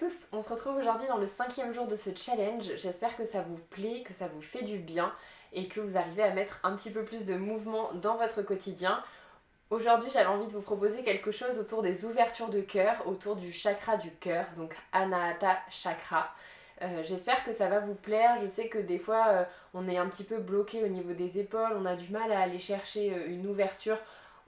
tous, on se retrouve aujourd'hui dans le 5e jour de ce challenge. J'espère que ça vous plaît, que ça vous fait du bien et que vous arrivez à mettre un petit peu plus de mouvement dans votre quotidien. Aujourd'hui, j'avais envie de vous proposer quelque chose autour des ouvertures de cœur, autour du chakra du cœur, donc Anahata Chakra. J'espère que ça va vous plaire. Je sais que des fois, on est un petit peu bloqué au niveau des épaules, on a du mal à aller chercher une ouverture.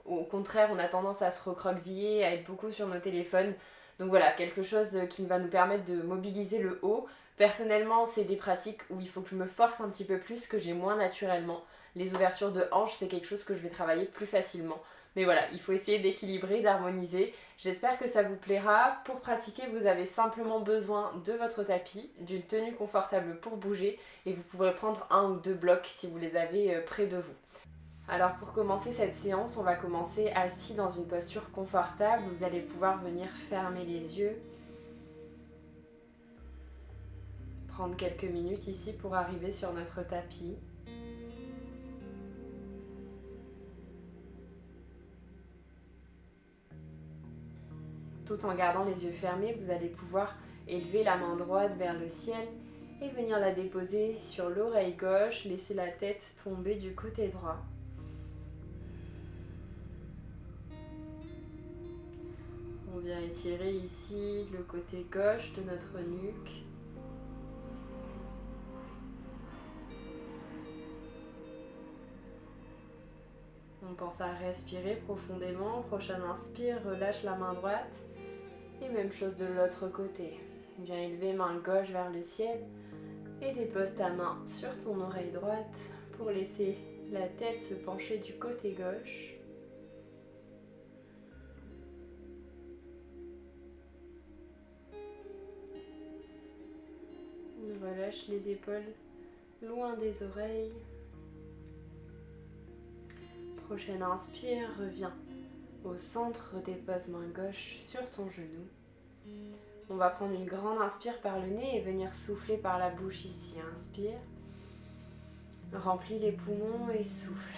Au contraire, on a tendance à se recroqueviller, à être beaucoup sur nos téléphones. Donc voilà, quelque chose qui va nous permettre de mobiliser le haut. Personnellement, c'est des pratiques où il faut que je me force un petit peu plus, que j'ai moins naturellement. Les ouvertures de hanches, c'est quelque chose que je vais travailler plus facilement. Mais voilà, il faut essayer d'équilibrer, d'harmoniser. J'espère que ça vous plaira. Pour pratiquer, vous avez simplement besoin de votre tapis, d'une tenue confortable pour bouger et vous pourrez prendre 1 ou 2 blocs si vous les avez près de vous. Alors pour commencer cette séance, on va commencer assis dans une posture confortable. Vous allez pouvoir venir fermer les yeux. Prendre quelques minutes ici pour arriver sur notre tapis. Tout en gardant les yeux fermés, vous allez pouvoir élever la main droite vers le ciel et venir la déposer sur l'oreille gauche. Laisser la tête tomber du côté droit. On vient étirer ici le côté gauche de notre nuque. On pense à respirer profondément. Prochaine inspire, relâche la main droite. Et même chose de l'autre côté. Viens élever main gauche vers le ciel et dépose ta main sur ton oreille droite pour laisser la tête se pencher du côté gauche. Relâche les épaules loin des oreilles. Prochaine inspire, reviens au centre, dépose main gauche sur ton genou. On va prendre une grande inspire par le nez et venir souffler par la bouche ici. Inspire, remplis les poumons et souffle.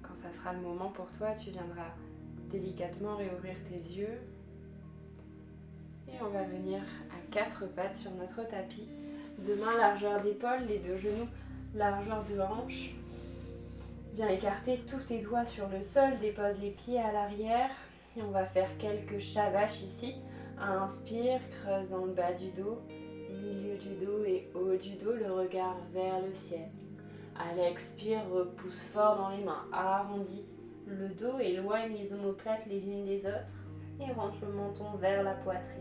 Quand ça sera le moment pour toi, tu viendras délicatement réouvrir tes yeux. Et on va venir à 4 pattes sur notre tapis. 2 mains, largeur d'épaule, les 2 genoux, largeur de hanche. Viens écarter tous tes doigts sur le sol, dépose les pieds à l'arrière. Et on va faire quelques shavash ici. Inspire, creuse dans le bas du dos, milieu du dos et haut du dos, le regard vers le ciel. À l'expire, repousse fort dans les mains, arrondis le dos, éloigne les omoplates les unes des autres et rentre le menton vers la poitrine.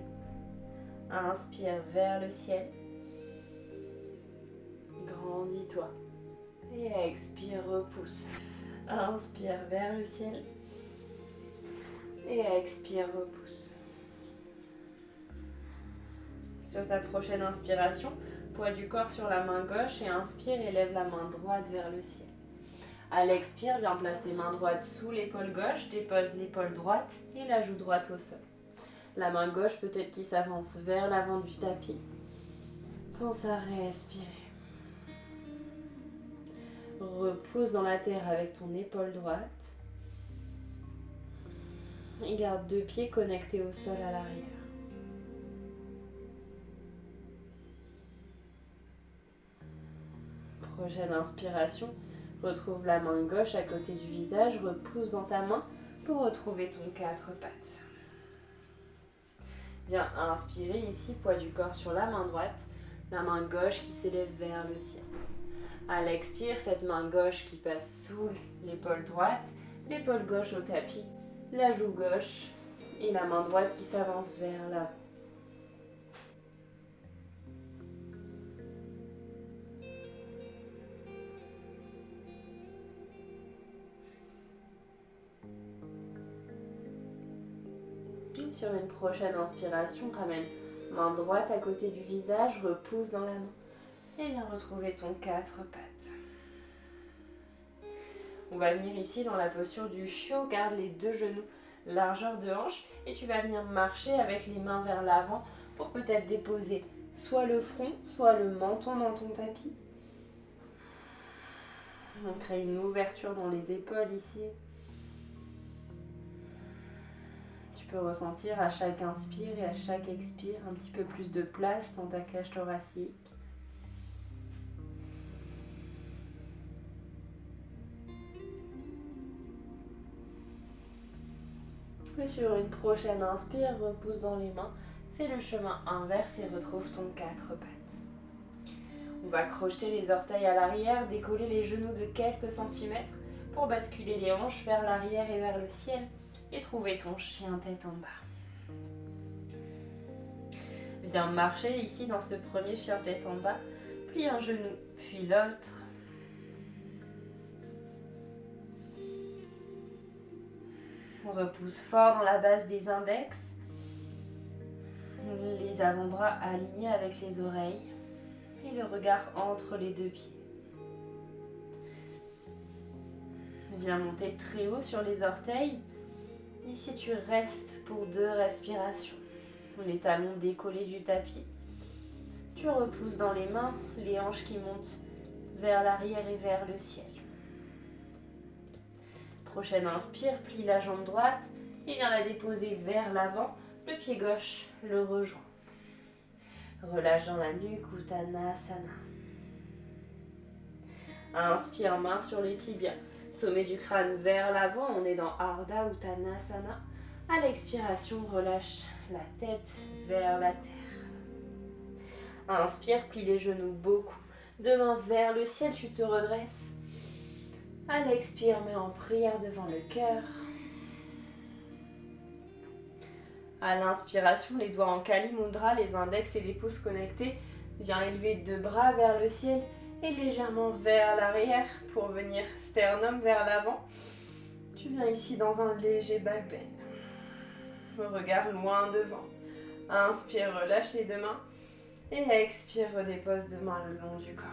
Inspire vers le ciel. Grandis-toi. Et expire, repousse. Inspire vers le ciel. Et expire, repousse. Sur ta prochaine inspiration, poids du corps sur la main gauche et inspire, élève la main droite vers le ciel. À l'expire, viens placer main droite sous l'épaule gauche, dépose l'épaule droite et la joue droite au sol. La main gauche peut-être qui s'avance vers l'avant du tapis. Pense à respirer. Repousse dans la terre avec ton épaule droite. Et garde 2 pieds connectés au sol à l'arrière. Prochaine inspiration, retrouve la main gauche à côté du visage, repousse dans ta main pour retrouver ton 4 pattes. Viens inspirer ici, poids du corps sur la main droite, la main gauche qui s'élève vers le ciel. À l'expire, cette main gauche qui passe sous l'épaule droite, l'épaule gauche au tapis, la joue gauche et la main droite qui s'avance vers l'avant. Sur une prochaine inspiration, ramène main droite à côté du visage, repousse dans la main et viens retrouver ton 4 pattes. On va venir ici dans la posture du chiot, garde les 2 genoux, largeur de hanche et tu vas venir marcher avec les mains vers l'avant pour peut-être déposer soit le front, soit le menton dans ton tapis. On crée une ouverture dans les épaules ici. Tu peux ressentir à chaque inspire et à chaque expire un petit peu plus de place dans ta cage thoracique. Et sur une prochaine inspire, repousse dans les mains, fais le chemin inverse et retrouve ton 4 pattes. On va crocheter les orteils à l'arrière, décoller les genoux de quelques centimètres pour basculer les hanches vers l'arrière et vers le ciel et trouver ton chien tête en bas. Viens marcher ici dans ce premier chien tête en bas, plie un genou puis l'autre. On repousse fort dans la base des index, les avant-bras alignés avec les oreilles et le regard entre les deux pieds. Viens monter très haut sur les orteils. Ici tu restes pour 2 respirations. Les talons décollés du tapis. Tu repousses dans les mains, les hanches qui montent vers l'arrière et vers le ciel. Prochaine inspire, plie la jambe droite et viens la déposer vers l'avant. Le pied gauche le rejoint. Relâche dans la nuque, Uttanasana. Inspire, main sur les tibias. Sommet du crâne vers l'avant, on est dans Ardha Uttanasana. À l'expiration, relâche la tête vers la terre. Inspire, plie les genoux beaucoup. 2 mains vers le ciel, tu te redresses. À l'expire, mets en prière devant le cœur. À l'inspiration, les doigts en Kali Mudra, les index et les pouces connectés. Viens élever 2 bras vers le ciel et légèrement vers l'arrière pour venir sternum vers l'avant. Tu viens ici dans un léger back bend. Regard loin devant. Inspire, relâche les 2 mains. Et expire, redépose 2 mains le long du corps.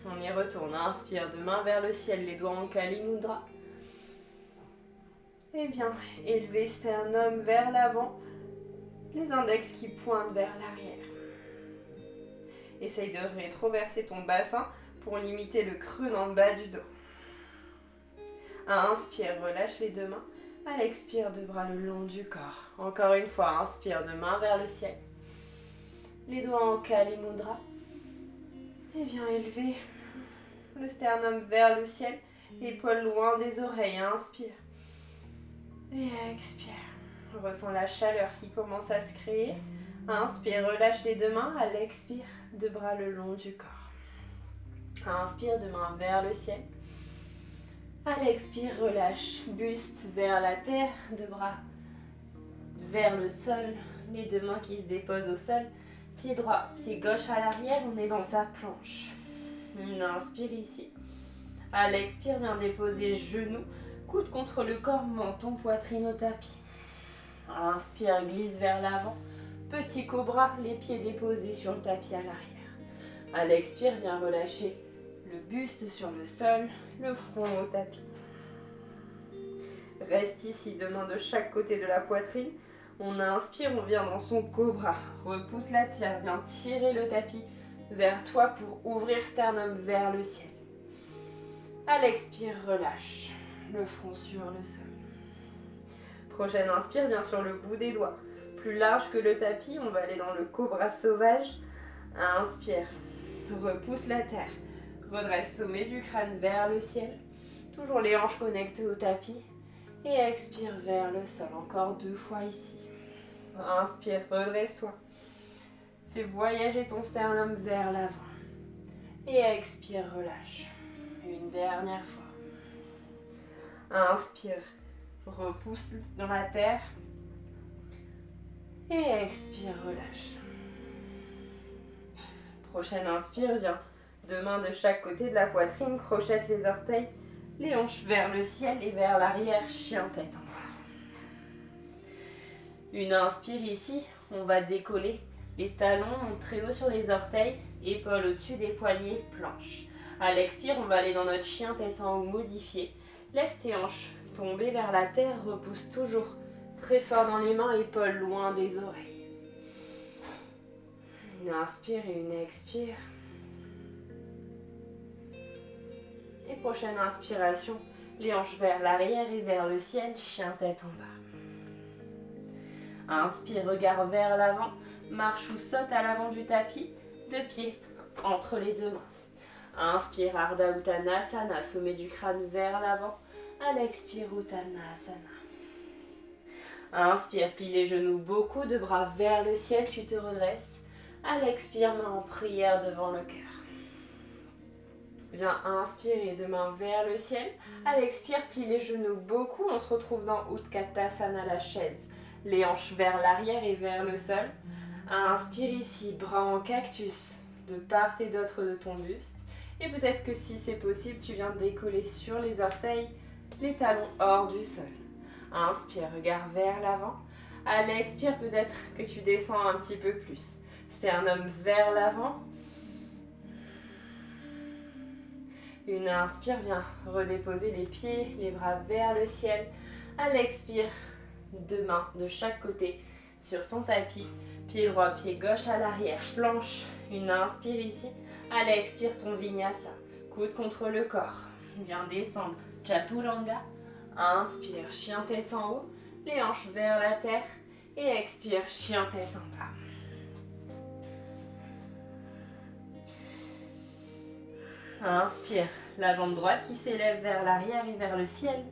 On y retourne. Inspire, 2 mains vers le ciel, les doigts en Kali Mudra. Et viens élever sternum vers l'avant, les index qui pointent vers l'arrière. Essaye de rétroverser ton bassin pour limiter le creux dans le bas du dos. Inspire, relâche les 2 mains. À l'expire, 2 bras le long du corps. Encore une fois, inspire, 2 mains vers le ciel. Les doigts en Kali Mudra. Et viens élever le sternum vers le ciel, épaules loin des oreilles. Inspire. Et expire. Ressens la chaleur qui commence à se créer. Inspire, relâche les 2 mains. À l'expire, 2 bras le long du corps. Inspire, 2 mains vers le ciel. À l'expire, relâche. Buste vers la terre. 2 bras vers le sol. Les 2 mains qui se déposent au sol. Pied droit, pied gauche à l'arrière. On est dans sa planche. On inspire ici. À l'expire, viens déposer genoux. Coude contre le corps, menton, poitrine au tapis. Inspire, glisse vers l'avant. Petit cobra, les pieds déposés sur le tapis à l'arrière. À l'expire, viens relâcher le buste sur le sol, le front au tapis. Reste ici, 2 mains de chaque côté de la poitrine. On inspire, on vient dans son cobra. Repousse la tire, viens tirer le tapis vers toi pour ouvrir sternum vers le ciel. À l'expire, relâche le front sur le sol. Prochaine inspire, viens sur le bout des doigts. Plus large que le tapis, on va aller dans le cobra sauvage. Inspire, repousse la terre. Redresse sommet du crâne vers le ciel. Toujours les hanches connectées au tapis. Et expire vers le sol. Encore 2 fois ici. Inspire, redresse-toi. Fais voyager ton sternum vers l'avant. Et expire, relâche. Une dernière fois. Inspire, repousse dans la terre. Et expire, relâche. Prochaine inspire, viens 2 mains de chaque côté de la poitrine, crochette les orteils, les hanches vers le ciel et vers l'arrière, chien tête en bas. Une inspire ici, on va décoller les talons très haut sur les orteils, épaules au-dessus des poignets, planche. À l'expire, on va aller dans notre chien tête en haut modifié. Laisse tes hanches tomber vers la terre, repousse toujours très fort dans les mains, épaules loin des oreilles. Une inspire et une expire. prochaine inspiration, les hanches vers l'arrière et vers le ciel, chien tête en bas. Inspire, regard vers l'avant, marche ou saute à l'avant du tapis, deux pieds entre les deux mains. Inspire, Ardha Uttanasana, sommet du crâne vers l'avant. À l'expire, Uttanasana. Inspire, plie les genoux beaucoup, deux bras vers le ciel, tu te redresses. À l'expire, main en prière devant le cœur. Viens inspirer, deux mains vers le ciel. À l'expire, plie les genoux beaucoup. On se retrouve dans Utkatasana, la chaise. Les hanches vers l'arrière et vers le sol. Inspire ici, bras en cactus, de part et d'autre de ton buste. Et peut-être que si c'est possible, tu viens décoller sur les orteils, les talons hors du sol. Inspire, regard vers l'avant. À l'expire, peut-être que tu descends un petit peu plus. Sternum vers l'avant. Une inspire, viens redéposer les pieds, les bras vers le ciel. À l'expire, deux mains de chaque côté sur ton tapis. Pied droit, pied gauche à l'arrière, planche. Une inspire ici. À l'expire, ton vinyasa. Coude contre le corps. Viens descendre. Chaturanga. Inspire, chien tête en haut. Les hanches vers la terre. Et expire, chien tête en bas. Inspire, la jambe droite qui s'élève vers l'arrière et vers le ciel.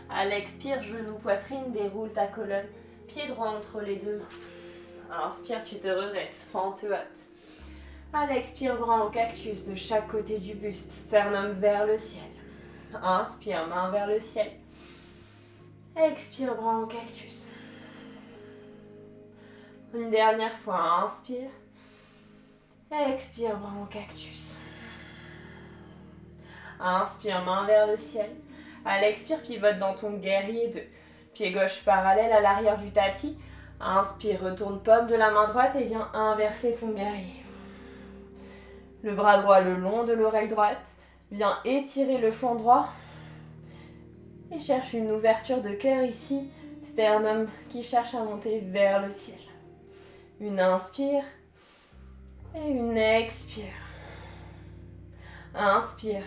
À l'expire, genou, poitrine, déroule ta colonne. Pied droit entre les deux mains. Inspire, tu te redresses, fente haute. À l'expire, bras en cactus de chaque côté du buste. Sternum vers le ciel. Inspire, main vers le ciel. Expire, bras en cactus. Une dernière fois, inspire. Expire, bras en cactus. Inspire, main vers le ciel. À l'expire, pivote dans ton guerrier 2. Pied gauche parallèle à l'arrière du tapis. Inspire, retourne paume de la main droite et viens inverser ton guerrier. Le bras droit le long de l'oreille droite. Viens étirer le flanc droit. Et cherche une ouverture de cœur ici. Sternum qui cherche à monter vers le ciel. Une inspire et une expire. Inspire.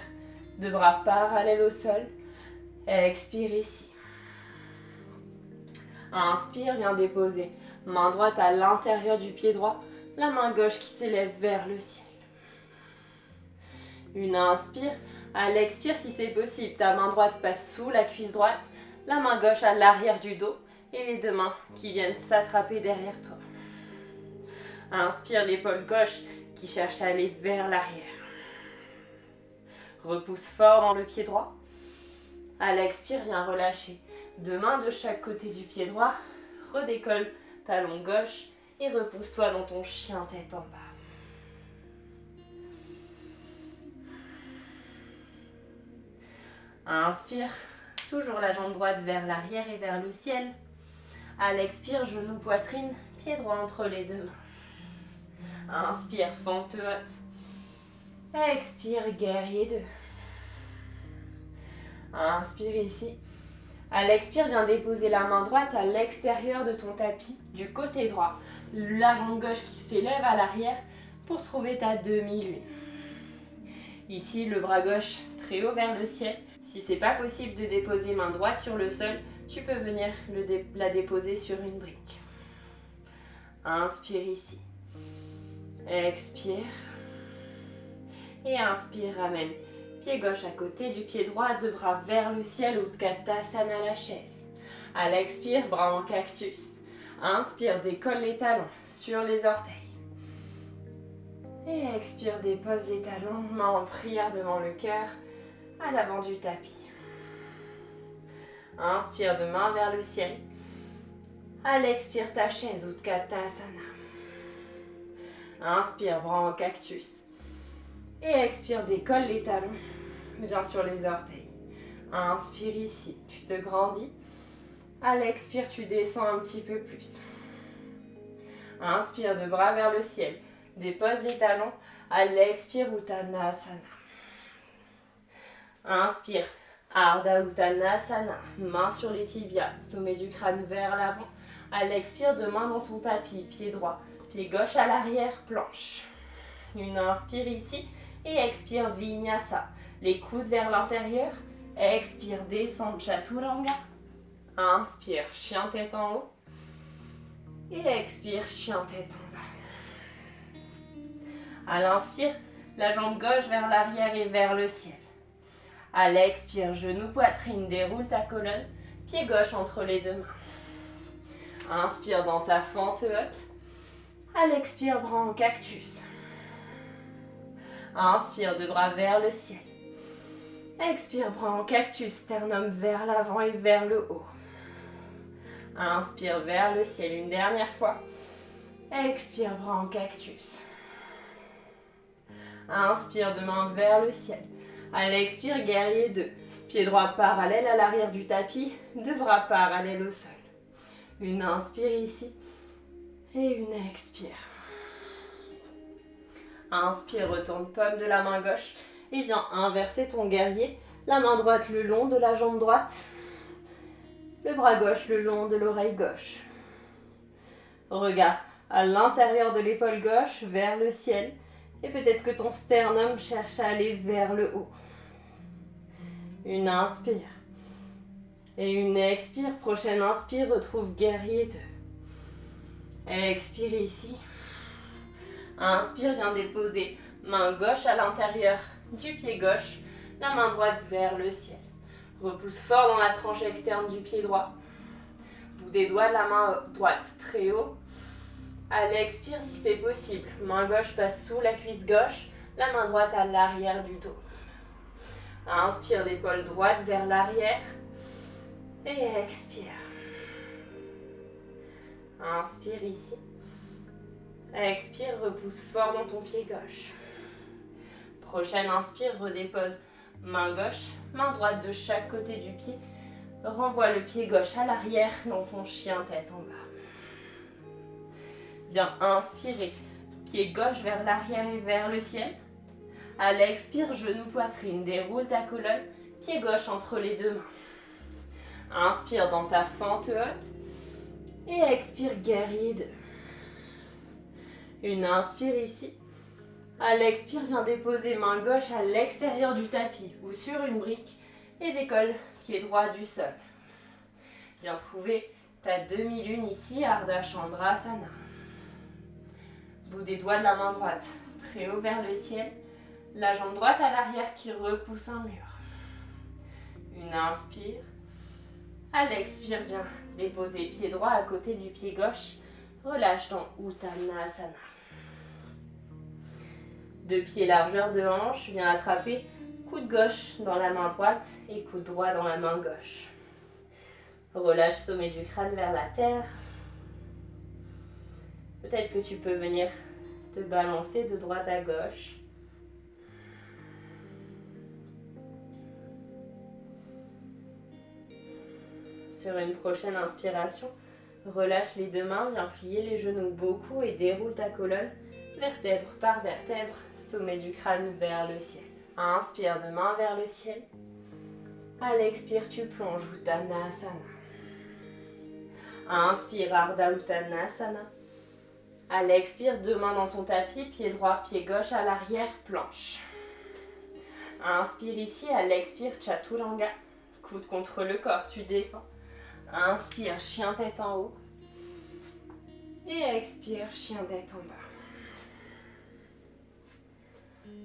Deux bras parallèles au sol. Expire ici. Inspire, viens déposer. Main droite à l'intérieur du pied droit. La main gauche qui s'élève vers le ciel. Une inspire. À l'expire, si c'est possible, ta main droite passe sous la cuisse droite. La main gauche à l'arrière du dos. Et les deux mains qui viennent s'attraper derrière toi. Inspire, l'épaule gauche qui cherche à aller vers l'arrière. Repousse fort dans le pied droit. À l'expire, viens relâcher. Deux mains de chaque côté du pied droit. Redécolle talon gauche et repousse-toi dans ton chien tête en bas. Inspire, toujours la jambe droite vers l'arrière et vers le ciel. À l'expire, genou, poitrine, pied droit entre les deux mains. Inspire, fente haute. Expire, guerrier 2. Inspire ici. À l'expire, viens déposer la main droite à l'extérieur de ton tapis, du côté droit. La jambe gauche qui s'élève à l'arrière pour trouver ta demi-lune. Ici, le bras gauche très haut vers le ciel. Si c'est pas possible de déposer main droite sur le sol, tu peux venir la déposer sur une brique. Inspire ici. Expire. Et inspire, ramène. Pied gauche à côté du pied droit, deux bras vers le ciel, Utkatasana, la chaise. À l'expire, bras en cactus. Inspire, décolle les talons sur les orteils. Et expire, dépose les talons, main en prière devant le cœur, à l'avant du tapis. Inspire, deux mains vers le ciel. À l'expire, ta chaise, Utkatasana. Inspire, bras en cactus. Et expire, décolle les talons. Viens sur les orteils. Inspire ici, tu te grandis. À l'expire, tu descends un petit peu plus. Inspire, deux bras vers le ciel. Dépose les talons. À l'expire, Uttanasana. Inspire, Ardha Uttanasana. Main sur les tibias, sommet du crâne vers l'avant. À l'expire, deux mains dans ton tapis, pied droit. Pied gauche à l'arrière, planche. Une inspire ici. Et expire, Vinyasa. les coudes vers l'intérieur. Expire, descend, chaturanga. Inspire, chien tête en haut. Et expire, chien tête en bas. À l'inspire, la jambe gauche vers l'arrière et vers le ciel. À l'expire, genou, poitrine, déroule ta colonne, pied gauche entre les deux mains. Inspire dans ta fente haute. À l'expire, bras en cactus. Inspire, deux bras vers le ciel. Expire, bras en cactus, sternum vers l'avant et vers le haut. Inspire vers le ciel une dernière fois. Expire, bras en cactus. Inspire, deux mains vers le ciel. À l'expire, guerrier 2. Pied droit parallèle à l'arrière du tapis, deux bras parallèles au sol. Une inspire ici et une expire. Inspire, retourne paume de la main gauche et viens inverser ton guerrier. La main droite le long de la jambe droite. Le bras gauche le long de l'oreille gauche. Regard à l'intérieur de l'épaule gauche vers le ciel. Et peut-être que ton sternum cherche à aller vers le haut. Une inspire. Et une expire. Prochaine inspire, retrouve guerrier 2. Expire ici. Inspire, viens déposer main gauche à l'intérieur du pied gauche. La main droite vers le ciel. Repousse fort dans la tranche externe du pied droit. Bout des doigts de la main droite très haut. À l'expire si c'est possible. Main gauche passe sous la cuisse gauche. La main droite à l'arrière du dos. Inspire l'épaule droite vers l'arrière. Et expire. Inspire ici. Expire, repousse fort dans ton pied gauche. Prochaine inspire, redépose main gauche, main droite de chaque côté du pied. Renvoie le pied gauche à l'arrière dans ton chien tête en bas. Viens inspirer, pied gauche vers l'arrière et vers le ciel. À l'expire, genou, poitrine, déroule ta colonne, pied gauche entre les deux mains. Inspire dans ta fente haute et expire, guerrier 2. Une inspire ici. À l'expire, viens déposer main gauche à l'extérieur du tapis ou sur une brique et décolle pied droit du sol. Viens trouver ta demi-lune ici, Ardha Chandrasana. Bout des doigts de la main droite, très haut vers le ciel. La jambe droite à l'arrière qui repousse un mur. Une inspire. À l'expire, viens déposer pied droit à côté du pied gauche. Relâche dans Uttanasana. Deux pieds largeur de hanche, viens attraper coude gauche dans la main droite et coude droit dans la main gauche. Relâche sommet du crâne vers la terre. Peut-être que tu peux venir te balancer de droite à gauche. Sur une prochaine inspiration, relâche les deux mains, viens plier les genoux beaucoup et déroule ta colonne, vertèbre par vertèbre, sommet du crâne vers le ciel. Inspire de main vers le ciel. À l'expire, tu plonges Uttanasana. Inspire Ardha Uttanasana. À l'expire, deux mains dans ton tapis, pied droit, pied gauche à l'arrière, planche. Inspire ici, à l'expire, Chaturanga. Coude contre le corps, tu descends. Inspire, chien tête en haut. Et expire, chien tête en bas.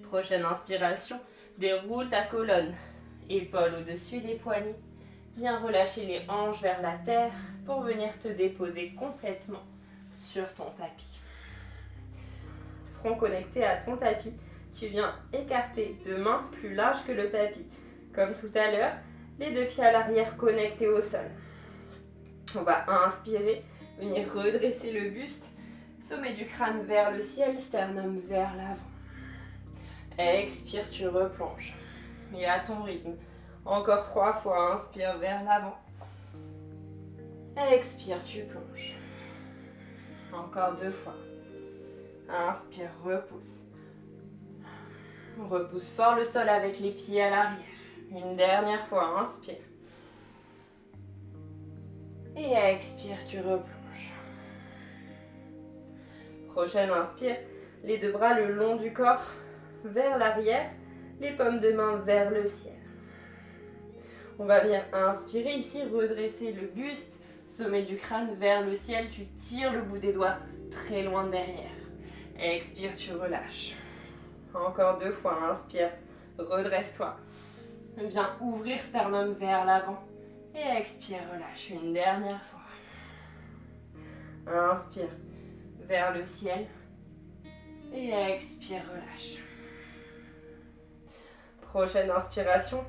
Prochaine inspiration, déroule ta colonne. Épaules au-dessus des poignets. Viens relâcher les hanches vers la terre pour venir te déposer complètement sur ton tapis. Front connecté à ton tapis, tu viens écarter deux mains plus larges que le tapis. Comme tout à l'heure, les deux pieds à l'arrière connectés au sol. On va inspirer, venir redresser le buste, sommet du crâne vers le ciel, sternum vers l'avant. Expire, tu replonges. Et à ton rythme, encore 3 fois, inspire vers l'avant. Expire, tu plonges. Encore 2 fois. Inspire, repousse. Repousse fort le sol avec les pieds à l'arrière. Une dernière fois, inspire. Et expire, tu replonges. Prochaine inspire, les deux bras le long du corps vers l'arrière. les paumes de main vers le ciel. On va venir inspirer ici, redresser le buste, sommet du crâne vers le ciel, tu tires le bout des doigts très loin derrière. Expire, tu relâches. Encore 2 fois, inspire, redresse-toi. Viens ouvrir sternum vers l'avant et expire, relâche une dernière fois. Inspire vers le ciel et expire, relâche. Prochaine inspiration,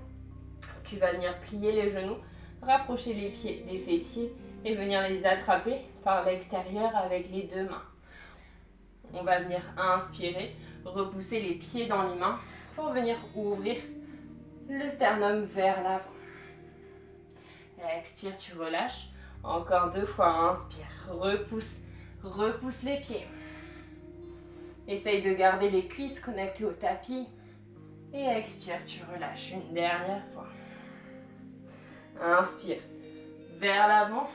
tu vas venir plier les genoux, rapprocher les pieds des fessiers et venir les attraper par l'extérieur avec les 2 mains. On va venir inspirer, repousser les pieds dans les mains pour venir ouvrir le sternum vers l'avant. Expire, tu relâches. Encore 2 fois, inspire, repousse les pieds. Essaye de garder les cuisses connectées au tapis. Et expire, tu relâches une dernière fois. Inspire vers l'avant.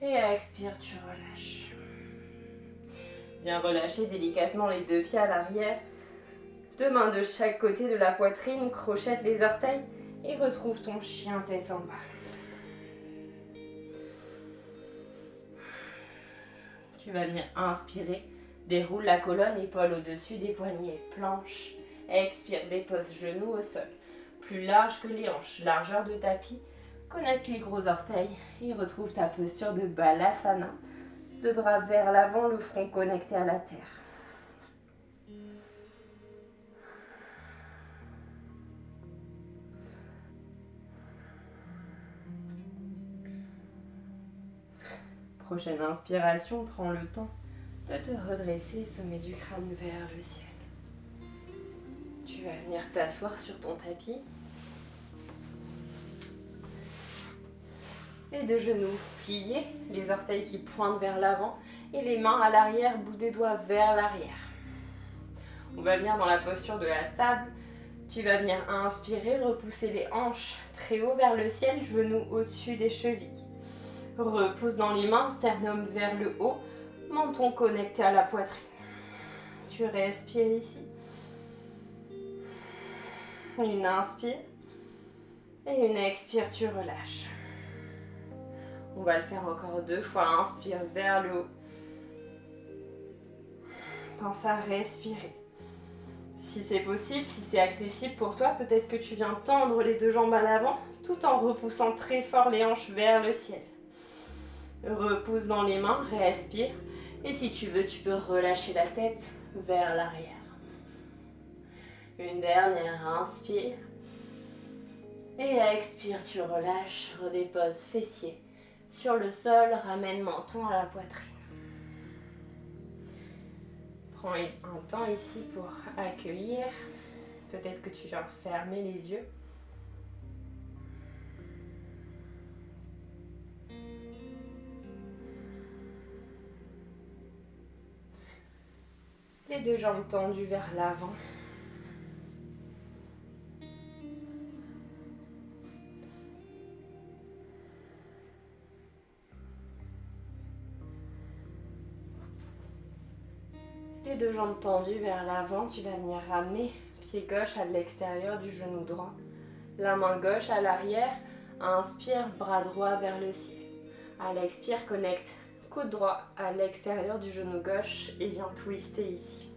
Et expire, tu relâches. Viens relâcher délicatement les 2 pieds à l'arrière. 2 mains de chaque côté de la poitrine, crochette les orteils et retrouve ton chien tête en bas. Tu vas venir inspirer, déroule la colonne, épaule au-dessus des poignets, planche. Expire, dépose genoux au sol, plus large que les hanches, largeur de tapis. Connecte les gros orteils et retrouve ta posture de Balasana. 2 bras vers l'avant, le front connecté à la terre. Prochaine inspiration, prends le temps de te redresser, sommet du crâne vers le ciel. Tu vas venir t'asseoir sur ton tapis. Les 2 genoux pliés, les orteils qui pointent vers l'avant et les mains à l'arrière, bout des doigts vers l'arrière. On va venir dans la posture de la table. Tu vas venir inspirer, repousser les hanches très haut vers le ciel, genoux au-dessus des chevilles. Repousse dans les mains, sternum vers le haut, menton connecté à la poitrine. Tu respires ici. Une inspire et une expire, tu relâches. On va le faire encore 2 fois. Inspire vers le haut. Pense à respirer. Si c'est possible, si c'est accessible pour toi, peut-être que tu viens tendre les 2 jambes à l'avant tout en repoussant très fort les hanches vers le ciel. Repousse dans les mains, respire. Et si tu veux, tu peux relâcher la tête vers l'arrière. Une dernière, inspire. Et expire, tu relâches, redépose fessiers sur le sol, ramène menton à la poitrine. Prends un temps ici pour accueillir. Peut-être que tu viens fermer les yeux. Les 2 jambes tendues vers l'avant. Les 2 jambes tendues vers l'avant, tu vas venir ramener pied gauche à l'extérieur du genou droit. La main gauche à l'arrière. Inspire, bras droit vers le ciel. À l'expire, connecte coude droit à l'extérieur du genou gauche et viens twister ici.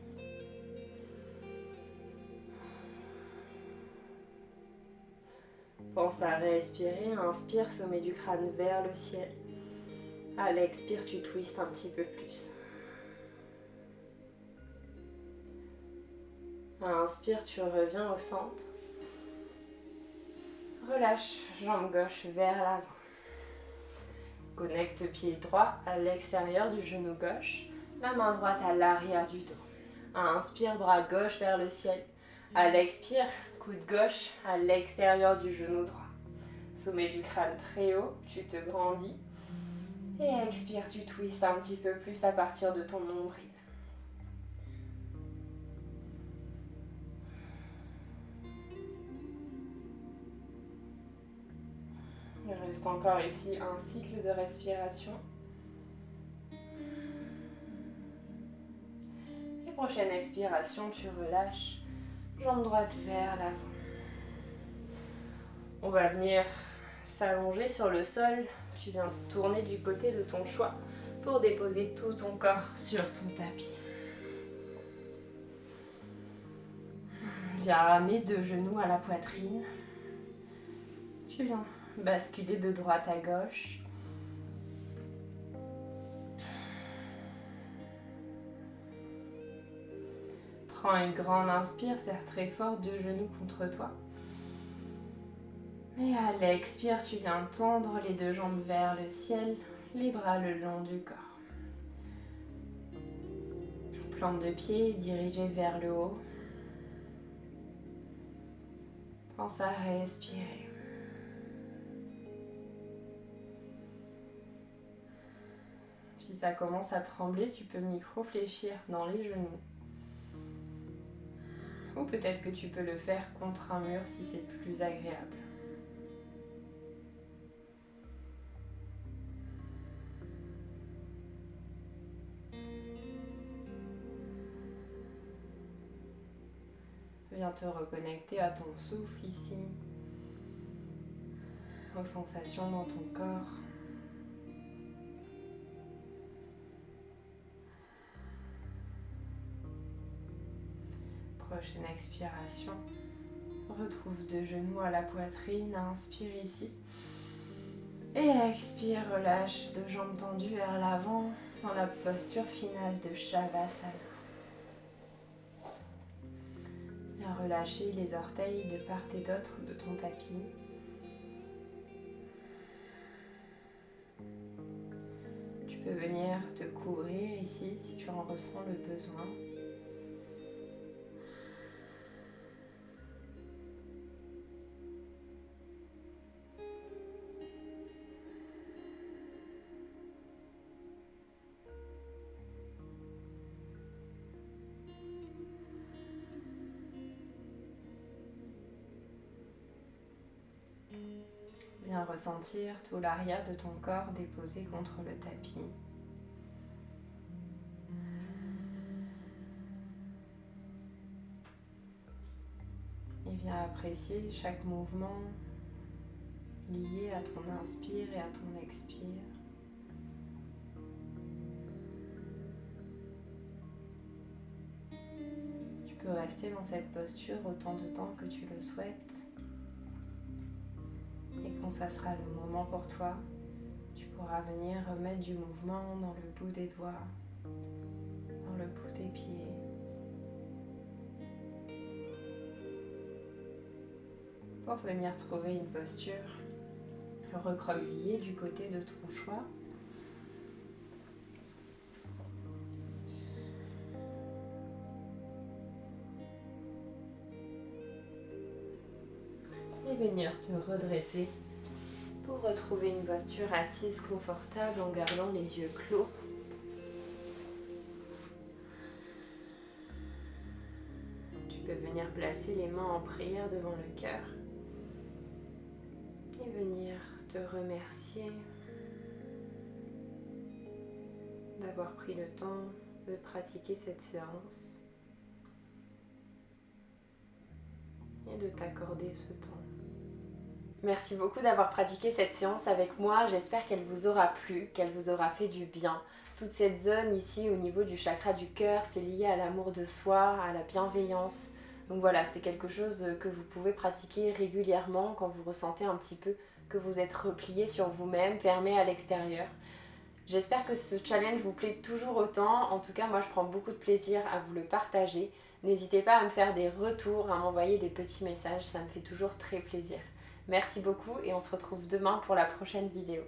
Pense à respirer, inspire, sommet du crâne vers le ciel. À l'expire, tu twistes un petit peu plus. Inspire, tu reviens au centre. Relâche, jambe gauche vers l'avant. Connecte pied droit à l'extérieur du genou gauche, la main droite à l'arrière du dos. Inspire, bras gauche vers le ciel. À l'expire, coude gauche à l'extérieur du genou droit. Sommet du crâne très haut, tu te grandis. Et expire, tu twistes un petit peu plus à partir de ton nombril. Il reste encore ici un cycle de respiration. Et prochaine expiration, tu relâches. Jambe droite vers l'avant. On va venir s'allonger sur le sol. Tu viens tourner du côté de ton choix pour déposer tout ton corps sur ton tapis. Viens ramener 2 genoux à la poitrine. Tu viens basculer de droite à gauche. Prends une grande inspire, serre très fort 2 genoux contre toi. Et à l'expire, tu viens tendre les 2 jambes vers le ciel, les bras le long du corps. Plante de pied dirigée vers le haut. Pense à respirer. Si ça commence à trembler, tu peux micro-fléchir dans les genoux. Ou peut-être que tu peux le faire contre un mur si c'est plus agréable. Viens te reconnecter à ton souffle ici, aux sensations dans ton corps. Prochaine expiration, retrouve 2 genoux à la poitrine, inspire ici. Et expire, relâche 2 jambes tendues vers l'avant dans la posture finale de Shavasana. Viens relâcher les orteils de part et d'autre de ton tapis. Tu peux venir te couvrir ici si tu en ressens le besoin. Viens ressentir tout l'arrière de ton corps déposé contre le tapis. Et viens apprécier chaque mouvement lié à ton inspire et à ton expire. Tu peux rester dans cette posture autant de temps que tu le souhaites. Et quand ça sera le moment pour toi, tu pourras venir remettre du mouvement dans le bout des doigts, dans le bout des pieds. Pour venir trouver une posture recroquevillée du côté de ton choix. Et venir te redresser pour retrouver une posture assise confortable en gardant les yeux clos. Tu peux venir placer les mains en prière devant le cœur et venir te remercier d'avoir pris le temps de pratiquer cette séance et de t'accorder ce temps. Merci beaucoup d'avoir pratiqué cette séance avec moi. J'espère qu'elle vous aura plu, qu'elle vous aura fait du bien. Toute cette zone ici au niveau du chakra du cœur, c'est lié à l'amour de soi, à la bienveillance. Donc voilà, c'est quelque chose que vous pouvez pratiquer régulièrement quand vous ressentez un petit peu que vous êtes replié sur vous-même, fermé à l'extérieur. J'espère que ce challenge vous plaît toujours autant. En tout cas, moi je prends beaucoup de plaisir à vous le partager. N'hésitez pas à me faire des retours, à m'envoyer des petits messages, ça me fait toujours très plaisir. Merci beaucoup et on se retrouve demain pour la prochaine vidéo.